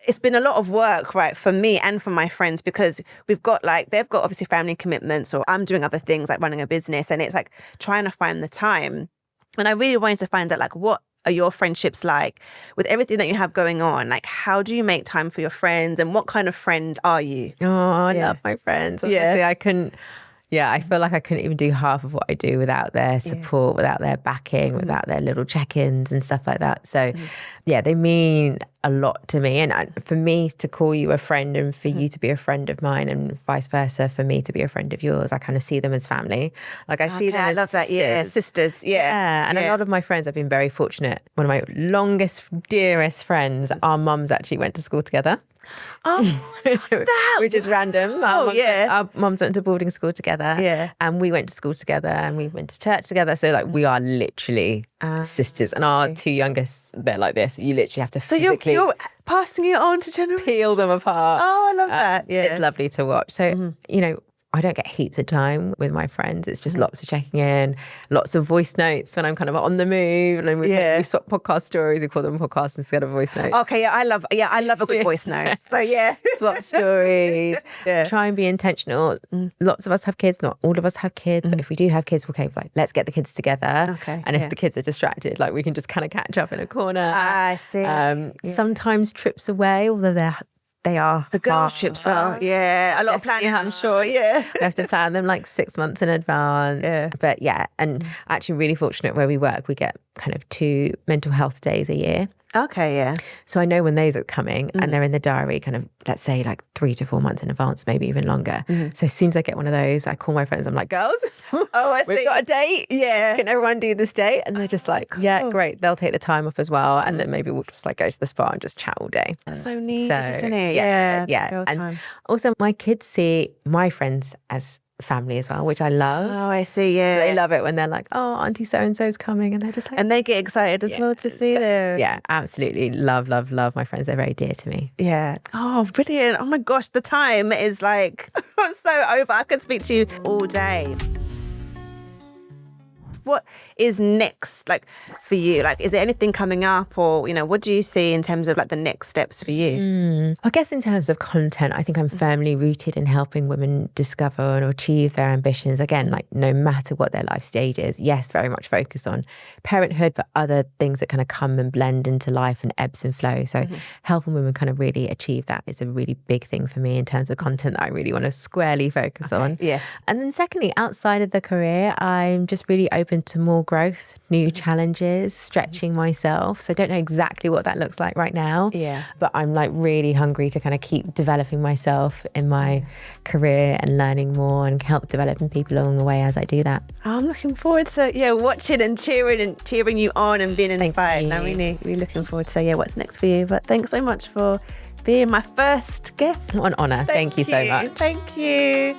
it's been a lot of work, right, for me and for my friends, because they've got obviously family commitments, or I'm doing other things like running a business, and it's like trying to find the time. And I really wanted to find out like what are your friendships like with everything that you have going on? Like, how do you make time for your friends, and what kind of friend are you? Oh, I love my friends. Honestly, I feel like I couldn't even do half of what I do without their support, without their backing, without their little check-ins and stuff like that. So they mean a lot to me. And for me to call you a friend and for you to be a friend of mine and vice versa, for me to be a friend of yours, I kind of see them as family. Like I see them as love that. Yeah, sisters. Yeah. And a lot of my friends, I've been very fortunate. One of my longest, dearest friends, our mums actually went to school together. Oh, that. Which is random. Our mums went to boarding school together, and we went to school together, and we went to church together. So like we are literally sisters. And our two youngest, they're like this. You literally have to physically you're passing it on to generations. Peel them apart. Oh, I love that. Yeah, it's lovely to watch. So I don't get heaps of time with my friends. It's just lots of checking in, lots of voice notes when I'm kind of on the move, and we swap podcast stories. We call them podcasts instead of voice notes. Okay, I love a good voice note. So swap stories. Try and be intentional. Lots of us have kids. Not all of us have kids, but if we do have kids, okay, like let's get the kids together. Okay, and if the kids are distracted, like we can just kind of catch up in a corner. I see. Sometimes trips away, although they are the girl trips are a lot of planning, I'm sure. We have to plan them like 6 months in advance. But and actually really fortunate where we work, we get kind of 2 mental health days a year. Okay, So I know when those are coming, and they're in the diary kind of, let's say like 3 to 4 months in advance, maybe even longer. So as soon as I get one of those, I call my friends. I'm like, girls, we've got a date. Yeah. Can everyone do this date? And they're just like, great. They'll take the time off as well. And then maybe we'll just like go to the spa and just chat all day. That's so neat, isn't it? Yeah. Girl and time. Also my kids see my friends as family as well, which I love. Oh, I see. Yeah, so they love it when they're like, oh, auntie so and so's coming, and they're just like, and they get excited as well to see them. Yeah, absolutely. Love my friends. They're very dear to me. Yeah. Oh, brilliant. Oh my gosh, the time is like so over. I could speak to you all day. What is next, like, for you? Like, is there anything coming up, or, what do you see in terms of like the next steps for you? I guess in terms of content, I think I'm firmly rooted in helping women discover and achieve their ambitions. Again, like no matter what their life stage is. Yes, very much focused on parenthood, but other things that kind of come and blend into life and ebbs and flows. So helping women kind of really achieve that is a really big thing for me in terms of content that I really want to squarely focus on. Yeah. And then secondly, outside of the career, I'm just really open to more growth, new challenges, stretching myself. So I don't know exactly what that looks like right now. But I'm like really hungry to kind of keep developing myself in my career and learning more and help developing people along the way as I do that. I'm looking forward to watching and cheering you on and being inspired. I'm really looking forward to what's next for you. But thanks so much for being my first guest. What an honour. Thank you so much. Thank you.